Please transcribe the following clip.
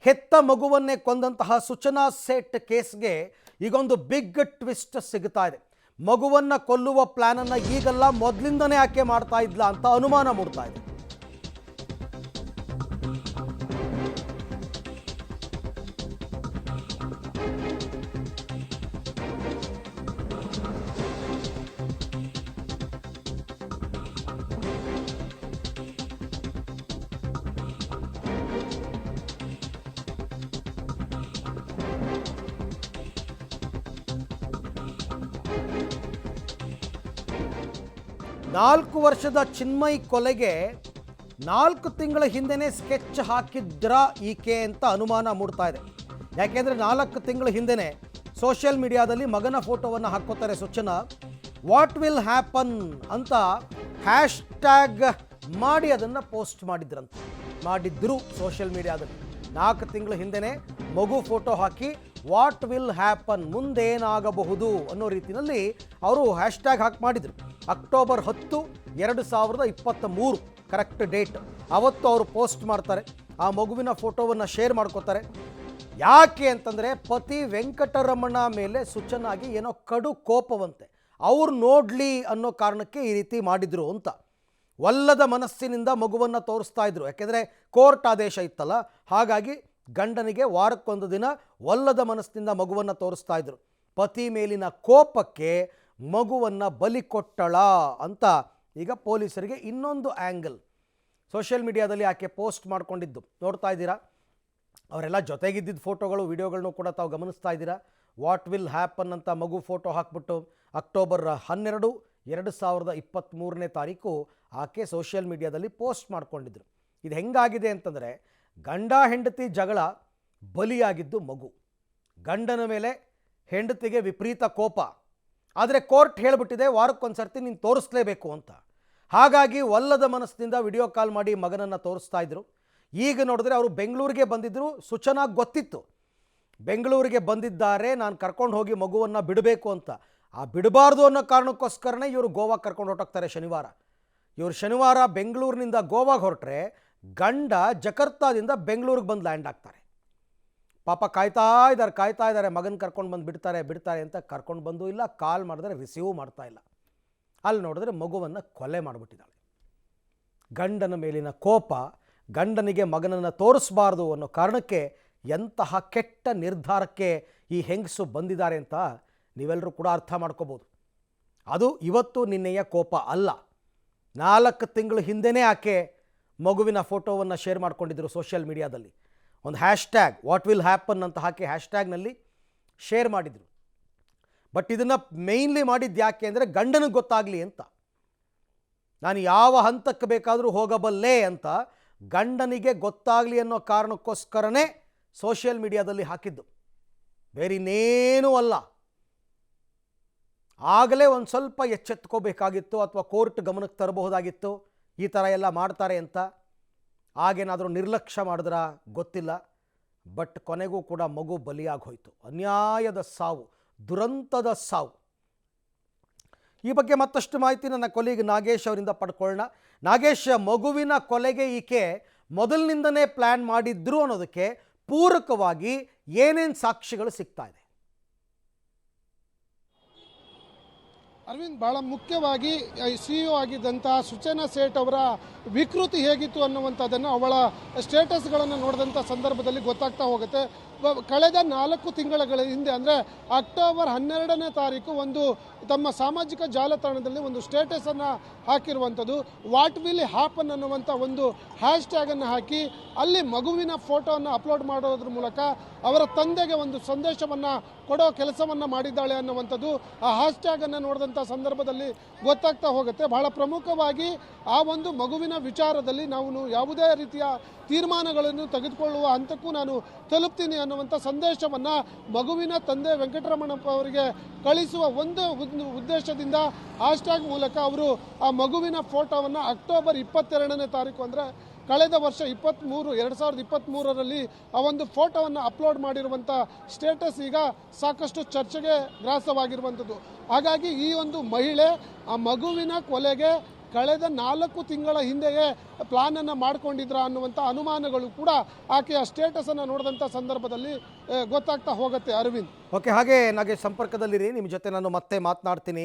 ಹೆತ್ತ ಮಗುವನ್ನೇ ಕೊಂದಂತಹ ಸುಚನಾ ಸೇಠ್ ಕೇಸ್ಗೆ ಈಗೊಂದು big twist ಸಿಗ್ತಾ ಇದೆ. ಮಗುವನ್ನ ಕೊಲ್ಲುವ ಪ್ಲಾನ್ ಅನ್ನು ಈಗಲ್ಲ ಮೊದಲಿಂದನೇ ಆಕೆ ಮಾಡ್ತಾ ಇದ್ಲ ಅಂತ ಅನುಮಾನ ಮೂಡ್ತಾ ಇದೆ. ನಾಲ್ಕು ವರ್ಷದ ಚಿನ್ಮಯ್ ಕೊಲೆಗೆ 4 ತಿಂಗಳ ಹಿಂದೆನೇ ಸ್ಕೆಚ್ ಹಾಕಿದ್ರ ಈಕೆ ಅಂತ ಅನುಮಾನ ಮೂಡ್ತಾ ಇದೆ. ಯಾಕೆಂದರೆ 4 ತಿಂಗಳ ಹಿಂದೆನೇ ಸೋಷಿಯಲ್ ಮೀಡಿಯಾದಲ್ಲಿ ಮಗನ ಫೋಟೋವನ್ನು ಹಾಕೋತಾರೆ ಸುಚನಾ. ವಾಟ್ ವಿಲ್ ಹ್ಯಾಪನ್ ಅಂತ ಹ್ಯಾಶ್ಟ್ಯಾಗ್ ಮಾಡಿ ಅದನ್ನು ಪೋಸ್ಟ್ ಮಾಡಿದ್ರು ಸೋಷಿಯಲ್ ಮೀಡಿಯಾದಲ್ಲಿ. 4 ತಿಂಗಳ ಹಿಂದೆನೇ ಮಗು ಫೋಟೋ ಹಾಕಿ ವಾಟ್ ವಿಲ್ ಹ್ಯಾಪನ್, ಮುಂದೇನಾಗಬಹುದು ಅನ್ನೋ ರೀತಿಯಲ್ಲಿ ಅವರು ಹ್ಯಾಶ್ಟ್ಯಾಗ್ ಹಾಕಿ ಮಾಡಿದರು. October 10, 2023 correct date. ಅವತ್ತು ಅವರು ಪೋಸ್ಟ್ ಮಾಡ್ತಾರೆ, ಆ ಮಗುವಿನ ಫೋಟೋವನ್ನು ಶೇರ್ ಮಾಡ್ಕೋತಾರೆ. ಯಾಕೆ ಅಂತಂದರೆ ಪತಿ ವೆಂಕಟರಮಣ ಮೇಲೆ ಸುಚನಾಗಿ ಏನೋ ಕಡು ಕೋಪವಂತೆ, ಅವ್ರು ನೋಡಲಿ ಅನ್ನೋ ಕಾರಣಕ್ಕೆ ಈ ರೀತಿ ಮಾಡಿದರು ಅಂತ. ಒಲ್ಲದ ಮನಸ್ಸಿನಿಂದ ಮಗುವನ್ನು ತೋರಿಸ್ತಾ ಇದ್ರು. ಯಾಕೆಂದರೆ ಕೋರ್ಟ್ ಆದೇಶ ಇತ್ತಲ್ಲ, ಹಾಗಾಗಿ ಗಂಡನಿಗೆ ವಾರಕ್ಕೊಂದು ದಿನ ಒಲ್ಲದ ಮನಸ್ಸಿನಿಂದ ಮಗುವನ್ನು ತೋರಿಸ್ತಾ ಇದ್ರು. ಪತಿ ಮೇಲಿನ ಕೋಪಕ್ಕೆ ಮಗುವನ್ನು ಬಲಿ ಕೊಟ್ಟಳ ಅಂತ ಈಗ ಪೊಲೀಸರಿಗೆ ಇನ್ನೊಂದು ಆ್ಯಂಗಲ್ ಸೋಷಿಯಲ್ ಮೀಡಿಯಾದಲ್ಲಿ ಆಕೆ ಪೋಸ್ಟ್ ಮಾಡ್ಕೊಂಡಿದ್ದು ನೋಡ್ತಾ ಇದ್ದೀರಾ. ಅವರೆಲ್ಲ ಜೊತೆಗಿದ್ದಿದ್ದ ಫೋಟೋಗಳು ವಿಡಿಯೋಗಳನ್ನು ಕೂಡ ತಾವು ಗಮನಿಸ್ತಾ ಇದ್ದೀರಾ. ವಾಟ್ ವಿಲ್ ಹ್ಯಾಪನ್ ಅಂತ ಮಗು ಫೋಟೋ ಹಾಕ್ಬಿಟ್ಟು ಅಕ್ಟೋಬರ್ 12, 2023 ಆಕೆ ಸೋಷಿಯಲ್ ಮೀಡಿಯಾದಲ್ಲಿ ಪೋಸ್ಟ್ ಮಾಡ್ಕೊಂಡಿದ್ರು. ಇದು ಹೆಂಗಾಗಿದೆ ಅಂತಂದರೆ, ಗಂಡ ಹೆಂಡತಿ ಜಗಳ ಬಲಿಯಾಗಿದ್ದು ಮಗು. ಗಂಡನ ಮೇಲೆ ಹೆಂಡತಿಗೆ ವಿಪರೀತ ಕೋಪ, ಆದರೆ ಕೋರ್ಟ್ ಹೇಳಿಬಿಟ್ಟಿದೆ ವಾರಕ್ಕೊಂದು ಸರ್ತಿ ನೀನು ತೋರಿಸ್ಲೇಬೇಕು ಅಂತ. ಹಾಗಾಗಿ ಒಲ್ಲದ ಮನಸ್ಸಿನಿಂದ ವಿಡಿಯೋ ಕಾಲ್ ಮಾಡಿ ಮಗನನ್ನು ತೋರಿಸ್ತಾ ಇದ್ರು. ಈಗ ನೋಡಿದ್ರೆ ಅವರು ಬೆಂಗಳೂರಿಗೆ ಬಂದಿದ್ದರು. ಸುಚನಾಗಿ ಗೊತ್ತಿತ್ತು ಬೆಂಗಳೂರಿಗೆ ಬಂದಿದ್ದಾರೆ, ನಾನು ಕರ್ಕೊಂಡು ಹೋಗಿ ಮಗುವನ್ನು ಬಿಡಬೇಕು ಅಂತ. ಆ ಬಿಡಬಾರ್ದು ಅನ್ನೋ ಕಾರಣಕ್ಕೋಸ್ಕರನೇ ಇವರು ಗೋವಾಗೆ ಕರ್ಕೊಂಡು ಹೊರಟೋಗ್ತಾರೆ ಶನಿವಾರ. ಇವರು ಶನಿವಾರ ಬೆಂಗಳೂರಿನಿಂದ ಗೋವಾಗೆ ಹೊರಟ್ರೆ ಗಂಡ ಜಕರ್ತಾದಿಂದ ಬೆಂಗಳೂರಿಗೆ ಬಂದು ಲ್ಯಾಂಡ್ ಆಗ್ತಾರೆ. ಪಾಪ ಕಾಯ್ತಾ ಇದ್ದಾರೆ ಮಗನ ಕರ್ಕೊಂಡು ಬಂದು ಬಿಡ್ತಾರೆ ಅಂತ. ಕರ್ಕೊಂಡು ಬಂದು ಇಲ್ಲ, ಕಾಲ್ ಮಾಡಿದ್ರೆ ರಿಸೀವ್ ಮಾಡ್ತಾ ಇಲ್ಲ. ಅಲ್ಲಿ ನೋಡಿದ್ರೆ ಮಗುವನ್ನು ಕೊಲೆ ಮಾಡಿಬಿಟ್ಟಿದ್ದಾಳೆ. ಗಂಡನ ಮೇಲಿನ ಕೋಪ, ಗಂಡನಿಗೆ ಮಗನನ್ನು ತೋರಿಸಬಾರ್ದು ಅನ್ನೋ ಕಾರಣಕ್ಕೆ ಎಂತಹ ಕೆಟ್ಟ ನಿರ್ಧಾರಕ್ಕೆ ಈ ಹೆಂಗಸು ಬಂದಿದ್ದಾರೆ ಅಂತ ನೀವೆಲ್ಲರೂ ಕೂಡ ಅರ್ಥ ಮಾಡ್ಕೋಬೋದು. ಅದು ಇವತ್ತು ನಿನ್ನೆಯ ಕೋಪ ಅಲ್ಲ. 4 ತಿಂಗಳ ಹಿಂದೆನೇ ಆಕೆ ಮಗುವಿನ ಫೋಟೋವನ್ನು ಶೇರ್ ಮಾಡ್ಕೊಂಡಿದ್ದರು ಸೋಷಿಯಲ್ ಮೀಡಿಯಾದಲ್ಲಿ. ಒಂದು ಹ್ಯಾಶ್ಟ್ಯಾಗ್ ವಾಟ್ ವಿಲ್ ಹ್ಯಾಪನ್ ಅಂತ ಹಾಕಿ ಹ್ಯಾಶ್ಟ್ಯಾಗ್ನಲ್ಲಿ ಶೇರ್ ಮಾಡಿದರು. ಬಟ್ ಇದನ್ನು ಮೇಯ್ನ್ಲಿ ಮಾಡಿದ್ದು ಯಾಕೆ ಅಂದರೆ ಗಂಡನಿಗೆ ಗೊತ್ತಾಗಲಿ ಅಂತ. ನಾನು ಯಾವ ಹಂತಕ್ಕೆ ಬೇಕಾದರೂ ಹೋಗಬಲ್ಲೆ ಅಂತ ಗಂಡನಿಗೆ ಗೊತ್ತಾಗಲಿ ಅನ್ನೋ ಕಾರಣಕ್ಕೋಸ್ಕರನೇ ಸೋಷಿಯಲ್ ಮೀಡಿಯಾದಲ್ಲಿ ಹಾಕಿದ್ದು, ಬೇರಿನ್ನೇನೂ ಅಲ್ಲ. ಆಗಲೇ ಒಂದು ಸ್ವಲ್ಪ ಎಚ್ಚೆತ್ಕೋಬೇಕಾಗಿತ್ತು, ಅಥವಾ ಕೋರ್ಟ್ ಗಮನಕ್ಕೆ ತರಬಹುದಾಗಿತ್ತು ಈ ಥರ ಎಲ್ಲ ಮಾಡ್ತಾರೆ ಅಂತ. ಆಗೇನಾದರೂ ನಿರ್ಲಕ್ಷ್ಯ ಮಾಡಿದ್ರ ಗೊತ್ತಿಲ್ಲ. ಬಟ್ ಕೊನೆಗೂ ಕೂಡ ಮಗು ಬಲಿಯಾಗಿ ಹೋಯಿತು. ಅನ್ಯಾಯದ ಸಾವು, ದುರಂತದ ಸಾವು. ಈ ಬಗ್ಗೆ ಮತ್ತಷ್ಟು ಮಾಹಿತಿ ನನ್ನ ಕೊಲೀಗ್ ನಾಗೇಶ್ ಅವರಿಂದ ಪಡ್ಕೊಳ್ಳೋಣ. ನಾಗೇಶ್, ಮಗುವಿನ ಕೊಲೆಗೆ ಈಕೆ ಮೊದಲಿನಿಂದನೇ ಪ್ಲ್ಯಾನ್ ಮಾಡಿದ್ರು ಅನ್ನೋದಕ್ಕೆ ಪೂರಕವಾಗಿ ಏನೇನು ಸಾಕ್ಷಿಗಳು ಸಿಗ್ತಾ ಇದೆ? ಅರವಿಂದ್, ಬಹಳ ಮುಖ್ಯವಾಗಿ CEO ಆಗಿದ್ದಂತಹ ಸುಚನಾ ಸೇಠ್ ಅವರ ವಿಕೃತಿ ಹೇಗಿತ್ತು ಅನ್ನುವಂಥದ್ದನ್ನು ಅವಳ ಸ್ಟೇಟಸ್ಗಳನ್ನು ನೋಡಿದಂಥ ಸಂದರ್ಭದಲ್ಲಿ ಗೊತ್ತಾಗ್ತಾ ಹೋಗುತ್ತೆ. ಕಳೆದ 4 ತಿಂಗಳ ಹಿಂದೆ ಅಂದರೆ ಅಕ್ಟೋಬರ್ 12 ಒಂದು ತಮ್ಮ ಸಾಮಾಜಿಕ ಜಾಲತಾಣದಲ್ಲಿ ಒಂದು ಸ್ಟೇಟಸನ್ನು ಹಾಕಿರುವಂಥದ್ದು. ವಾಟ್ ವಿಲ್ ಹ್ಯಾಪನ್ ಅನ್ನುವಂಥ ಒಂದು ಹ್ಯಾಶ್ಟ್ಯಾಗನ್ನು ಹಾಕಿ ಅಲ್ಲಿ ಮಗುವಿನ ಫೋಟೋವನ್ನು ಅಪ್ಲೋಡ್ ಮಾಡೋದ್ರ ಮೂಲಕ ಅವರ ತಂದೆಗೆ ಒಂದು ಸಂದೇಶವನ್ನು ಕೊಡೋ ಕೆಲಸವನ್ನು ಮಾಡಿದ್ದಾಳೆ ಅನ್ನುವಂಥದ್ದು ಆ ಹ್ಯಾಶ್ಟ್ಯಾಗನ್ನು ನೋಡಿದಂಥ ಸಂದರ್ಭದಲ್ಲಿ ಗೊತ್ತಾಗ್ತಾ ಹೋಗುತ್ತೆ. ಬಹಳ ಪ್ರಮುಖವಾಗಿ ಆ ಒಂದು ಮಗುವಿನ ವಿಚಾರದಲ್ಲಿ ನಾವು ಯಾವುದೇ ರೀತಿಯ ತೀರ್ಮಾನಗಳನ್ನು ತೆಗೆದುಕೊಳ್ಳುವ ಹಂತಕ್ಕೂ ನಾನು ತಲುಪ್ತೀನಿ ಅನ್ನುವಂಥ ಸಂದೇಶವನ್ನು ಮಗುವಿನ ತಂದೆ ವೆಂಕಟರಮಣಪ್ಪ ಅವರಿಗೆ ಕಳಿಸುವ ಒಂದು ಉದ್ದೇಶದಿಂದ ಹ್ಯಾಶ್ಟ್ಯಾಗ್ ಮೂಲಕ ಅವರು ಆ ಮಗುವಿನ ಫೋಟೋವನ್ನು ಅಕ್ಟೋಬರ್ 22 ಅಂದರೆ ಕಳೆದ ವರ್ಷ 2023ರಲ್ಲಿ ಆ ಒಂದು ಫೋಟೋವನ್ನು ಅಪ್ಲೋಡ್ ಮಾಡಿರುವಂಥ ಸ್ಟೇಟಸ್ ಈಗ ಸಾಕಷ್ಟು ಚರ್ಚೆಗೆ ಗ್ರಾಸವಾಗಿರುವಂಥದ್ದು. ಹಾಗಾಗಿ ಈ ಒಂದು ಮಹಿಳೆ ಆ ಮಗುವಿನ ಕೊಲೆಗೆ ಕಳೆದ 4 ತಿಂಗಳ ಹಿಂದೆಯೇ ಪ್ಲಾನನ್ನು ಮಾಡ್ಕೊಂಡಿದ್ರ ಅನ್ನುವಂಥ ಅನುಮಾನಗಳು ಕೂಡ ಆಕೆಯ ಸ್ಟೇಟಸನ್ನು ನೋಡಿದಂಥ ಸಂದರ್ಭದಲ್ಲಿ ಗೊತ್ತಾಗ್ತಾ ಹೋಗುತ್ತೆ ಅರವಿಂದ್. ಓಕೆ, ಹಾಗೆ ನಾಗೆ ಸಂಪರ್ಕದಲ್ಲಿರಿ, ನಿಮ್ಮ ಜೊತೆ ನಾನು ಮತ್ತೆ ಮಾತನಾಡ್ತೀನಿ.